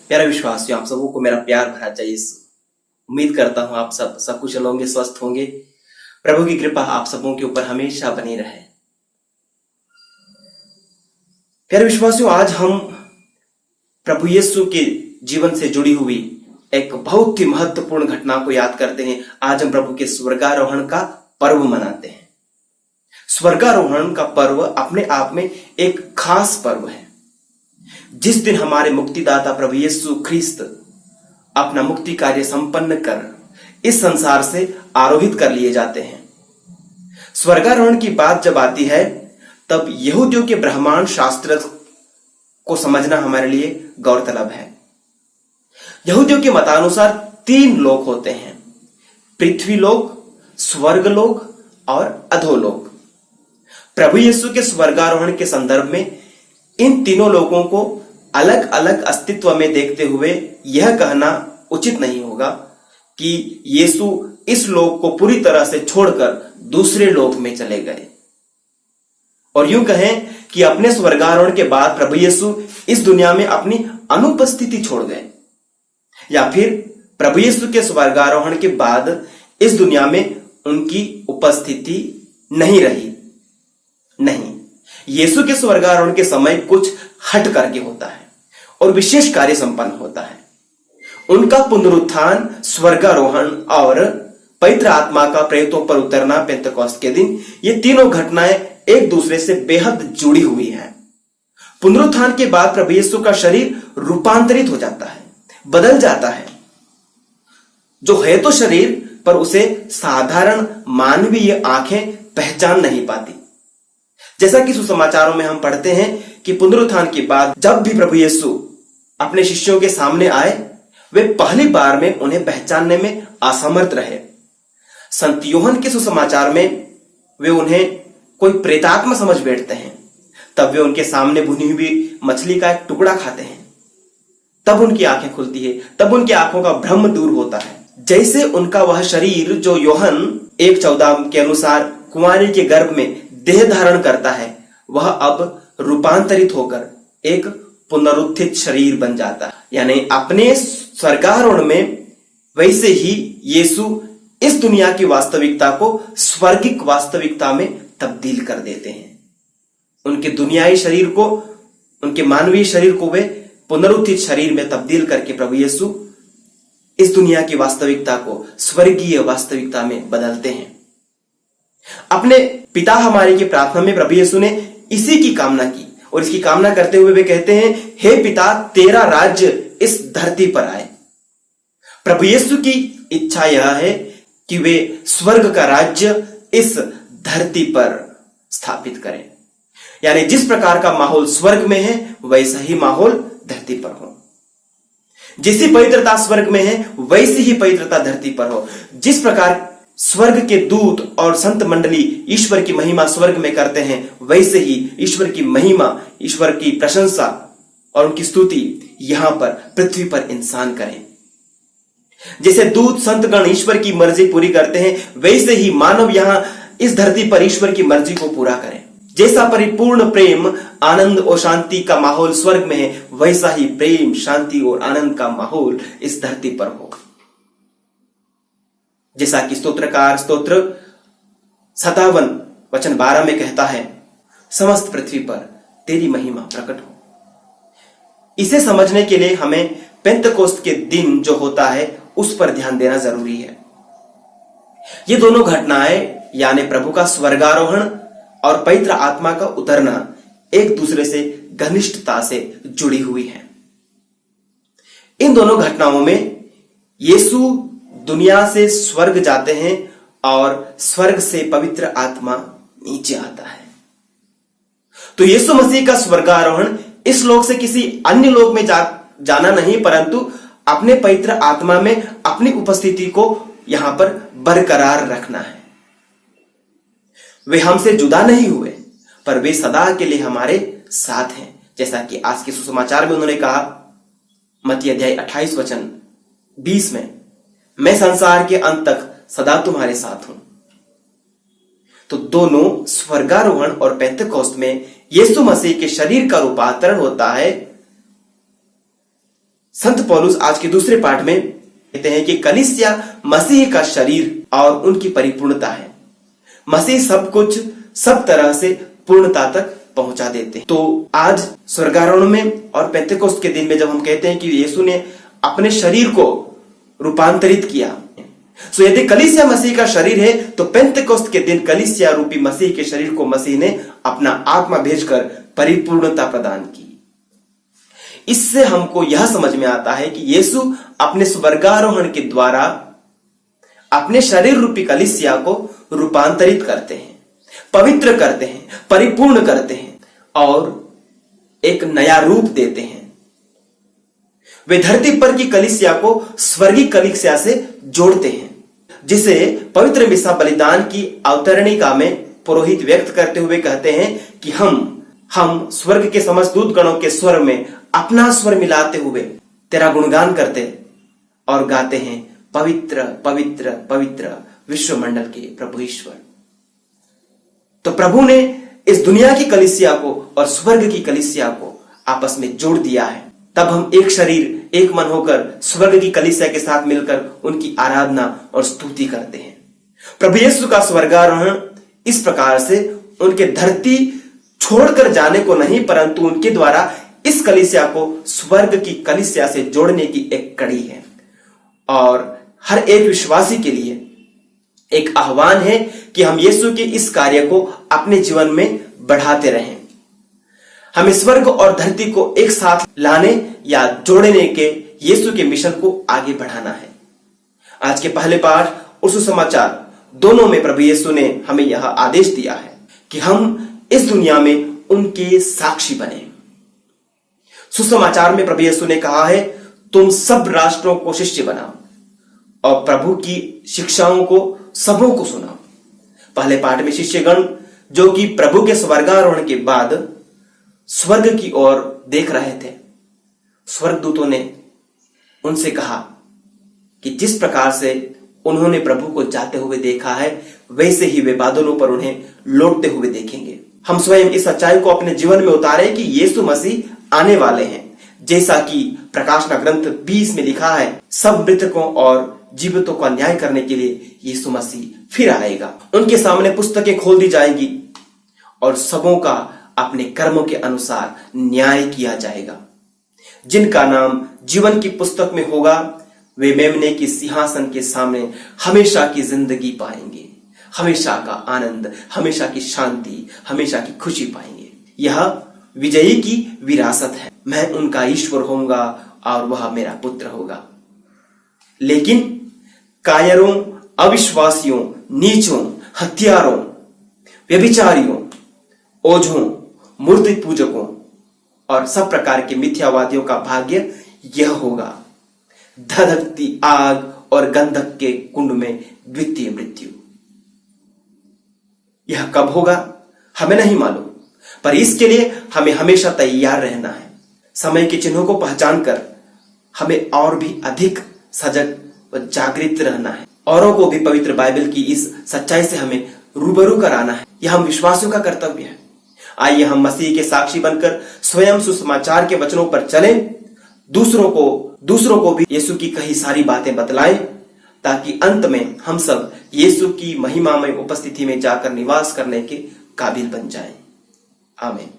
प्यारे विश्वासियों, आप सबों को मेरा प्यार भरा जय यीशु। उम्मीद करता हूं आप सब सकुशल होंगे, स्वस्थ होंगे। प्रभु की कृपा आप सबों के ऊपर हमेशा बनी रहे। प्यारे विश्वासियों, आज हम प्रभु यीशु के जीवन से जुड़ी हुई एक बहुत ही महत्वपूर्ण घटना को याद करते हैं। आज हम प्रभु के स्वर्गारोहण का पर्व मनाते हैं। स्वर्गारोहण का पर्व अपने आप में एक खास पर्व है, जिस दिन हमारे मुक्तिदाता प्रभु यीशु ख्रिस्त अपना मुक्ति कार्य संपन्न कर इस संसार से आरोहित कर लिए जाते हैं। स्वर्गारोहण की बात जब आती है, तब यहूदियों के ब्रह्मांड शास्त्र को समझना हमारे लिए गौरतलब है। यहूदियों के मतानुसार 3 लोक होते हैं: पृथ्वी लोक, स्वर्ग लोक और अधोलोक। प्रभु यीशु के स्वर्गारोहण के संदर्भ में इन तीनों लोगों को अलग अलग अस्तित्व में देखते हुए यह कहना उचित नहीं होगा कि यीशु इस लोक को पूरी तरह से छोड़कर दूसरे लोक में चले गए, और यूं कहें कि अपने स्वर्गारोहण के बाद प्रभु यीशु इस दुनिया में अपनी अनुपस्थिति छोड़ गए, या फिर प्रभु यीशु के स्वर्गारोहण के बाद इस दुनिया में उनकी उपस्थिति नहीं रही। नहीं, यीशु के स्वर्गारोहण के समय कुछ हट करके होता है और विशेष कार्य संपन्न होता है। उनका पुनरुत्थान, स्वर्गारोहण और पवित्र आत्मा का प्रेरितों पर उतरना पेंतकोस्त के दिन, ये तीनों घटनाएं एक दूसरे से बेहद जुड़ी हुई हैं। पुनरुत्थान के बाद प्रभु यीशु का शरीर रूपांतरित हो जाता है, बदल जाता है। जो है तो शरीर, पर उसे साधारण मानवीय आंखें पहचान नहीं पाती। जैसा कि सुसमाचारों में हम पढ़ते हैं कि पुनरुत्थान के बाद जब भी प्रभु यीशु अपने शिष्यों के सामने आए, वे पहली बार में उन्हें पहचानने में असमर्थ रहे। संत यूहन्ना के सुसमाचार में वे उन्हें कोई प्रेतात्मा समझ बैठते हैं। तब वे उनके सामने भुनी हुई मछली का एक टुकड़ा खाते हैं। तब उनकी आंखें खुलती है, तब उनकी आंखों का भ्रम दूर होता है। जैसे उनका वह शरीर जो यूहन्ना 1:14 के अनुसार कुंवारी के गर्भ में देह धारण करता है, वह अब रूपांतरित होकर एक पुनरुत्थित शरीर बन जाता है। यानी अपने स्वर्गारोहण में वैसे ही यीशु इस दुनिया की वास्तविकता को स्वर्गिक वास्तविकता में तब्दील कर देते हैं। उनके दुनियाई शरीर को, उनके मानवीय शरीर को वे पुनरुत्थित शरीर में तब्दील करके प्रभु यीशु इस दुनिया की वास्तविकता को स्वर्गीय वास्तविकता में बदलते हैं। अपने पिता हमारे की प्रार्थना में प्रभु यीशु ने इसी की कामना की, और इसकी कामना करते हुए वे कहते हैं, हे पिता, तेरा राज्य इस धरती पर आए। प्रभु यीशु की इच्छा यह है कि वे स्वर्ग का राज्य इस धरती पर स्थापित करें। यानी जिस प्रकार का माहौल स्वर्ग में है, वैसा ही माहौल धरती पर हो। जैसी पवित्रता स्वर्ग में है, वैसी ही पवित्रता धरती पर हो। जिस प्रकार स्वर्ग के दूत और संत मंडली ईश्वर की महिमा स्वर्ग में करते हैं, वैसे ही ईश्वर की महिमा, ईश्वर की प्रशंसा और उनकी स्तुति यहां पर पृथ्वी पर इंसान करें। जैसे दूत संतगण ईश्वर की मर्जी पूरी करते हैं, वैसे ही मानव यहां इस धरती पर ईश्वर की मर्जी को पूरा करें। जैसा परिपूर्ण प्रेम, आनंद और शांति का माहौल स्वर्ग में है, वैसा ही प्रेम, शांति और आनंद का माहौल इस धरती पर हो। जैसा कि स्तोत्रकार स्तोत्र 57:12 में कहता है, समस्त पृथ्वी पर तेरी महिमा प्रकट हो। इसे समझने के लिए हमें पेंतकोस्त के दिन जो होता है उस पर ध्यान देना जरूरी है। ये दोनों घटनाएं, यानी प्रभु का स्वर्गारोहण और पवित्र आत्मा का उतरना, एक दूसरे से घनिष्ठता से जुड़ी हुई है। इन दोनों घटनाओं में यीशु दुनिया से स्वर्ग जाते हैं और स्वर्ग से पवित्र आत्मा नीचे आता है। तो यीशु मसीह का स्वर्गारोहण इस लोक से किसी अन्य लोक में जाना नहीं, परंतु अपने पवित्र आत्मा में अपनी उपस्थिति को यहां पर बरकरार रखना है। वे हमसे जुदा नहीं हुए, पर वे सदा के लिए हमारे साथ हैं। जैसा कि आज के सुसमाचार में उन्होंने कहा, मत्ती अध्याय 28:20 में, मैं संसार के अंत तक सदा तुम्हारे साथ हूं। तो दोनों स्वर्गारोहण और पेंतकोस्त में यीशु मसीह के शरीर का रूपांतरण होता है संत पौलुस आज के दूसरे पाठ में कहते हैं कि कलीसिया मसीह का शरीर और उनकी परिपूर्णता है। मसीह सब कुछ सब तरह से पूर्णता तक पहुंचा देते हैं। तो आज स्वर्गारोहण में और पेंतेकोस्त के दिन में जब हम कहते हैं कि यीशु ने अपने शरीर को रूपांतरित किया, सो यदि कलीसिया मसीह का शरीर है तो पेंतेकोस्त के दिन कलीसिया रूपी मसीह के शरीर को मसीह ने अपना आत्मा भेजकर परिपूर्णता प्रदान की। इससे हमको यह समझ में आता है कि यीशु अपने स्वर्गारोहण के द्वारा अपने शरीर रूपी कलीसिया को रूपांतरित करते हैं, पवित्र करते हैं, परिपूर्ण करते हैं और एक नया रूप देते हैं। वे धरती पर की कलीसिया को स्वर्गीय कलीसिया से जोड़ते हैं, जिसे पवित्र मिसा बलिदान की अवतरणिका में पुरोहित व्यक्त करते हुए कहते हैं कि हम स्वर्ग के समस्त दूत गणों के स्वर में अपना स्वर मिलाते हुए तेरा गुणगान करते और गाते हैं, पवित्र पवित्र पवित्र विश्वमंडल के प्रभु ईश्वर। तो प्रभु ने इस दुनिया की कलीसिया को और स्वर्ग की कलीसिया को आपस में जोड़ दिया है। तब हम एक शरीर एक मन होकर स्वर्ग की कलीसिया के साथ मिलकर उनकी आराधना और स्तुति करते हैं। प्रभु यीशु का स्वर्गारोहण इस प्रकार से उनके धरती छोड़कर जाने को नहीं, परंतु उनके द्वारा इस कलीसिया को स्वर्ग की कलीसिया से जोड़ने की एक कड़ी है और हर एक विश्वासी के लिए एक आह्वान है कि हम यीशु के इस कार्य को अपने जीवन में बढ़ाते रहें। हमें स्वर्ग और धरती को एक साथ लाने या जोड़ने के यीशु के मिशन को आगे बढ़ाना है। आज के पहले पाठ और सुसमाचार दोनों में प्रभु यीशु ने हमें यह आदेश दिया है कि हम इस दुनिया में उनके साक्षी बने। सुसमाचार में प्रभु यीशु ने कहा है, तुम सब राष्ट्रों को शिष्य बनाओ और प्रभु की शिक्षाओं को सबों को सुनाओ। पहले पाठ में शिष्यगण जो कि प्रभु के स्वर्गारोहण के बाद स्वर्ग की ओर देख रहे थे, स्वर्गदूतों ने उनसे कहा कि जिस प्रकार से उन्होंने प्रभु को जाते हुए देखा है, वैसे ही वे बादलों पर उन्हें लौटते हुए देखेंगे। हम स्वयं इस सच्चाई को अपने जीवन में उतारें कि यीशु मसीह आने वाले हैं। जैसा कि प्रकाशना ग्रंथ 20 में लिखा है, सब मृतकों और जीवितों का न्याय करने के लिए यीशु मसीह फिर आएगा। उनके सामने पुस्तकें खोल दी जाएंगी और सबों का अपने कर्मों के अनुसार न्याय किया जाएगा। जिनका नाम जीवन की पुस्तक में होगा, वे मेमने की सिंहासन के सामने हमेशा की जिंदगी पाएंगे, हमेशा का आनंद, हमेशा की शांति, हमेशा की खुशी पाएंगे। यह विजयी की विरासत है। मैं उनका ईश्वर होऊंगा और वह मेरा पुत्र होगा। लेकिन कायरों, अविश्वासियों, नीचों, हत्यारों, व्यभिचारियों, ओझों, मूर्ति पूजकों और सब प्रकार के मिथ्यावादियों का भाग्य यह होगा, धधकती आग और गंधक के कुंड में द्वितीय मृत्यु। यह कब होगा हमें नहीं मालूम, पर इसके लिए हमें हमेशा तैयार रहना है। समय के चिन्हों को पहचान कर हमें और भी अधिक सजग व जागृत रहना है। औरों को भी पवित्र बाइबल की इस सच्चाई से हमें रूबरू कराना है। यह हम विश्वासियों का कर्तव्य है। आइए हम मसीह के साक्षी बनकर स्वयं सुसमाचार के वचनों पर चलें, दूसरों को भी यीशु की कही सारी बातें बतलाएं, ताकि अंत में हम सब यीशु की महिमामय उपस्थिति में जाकर निवास करने के काबिल बन जाएं। आमीन।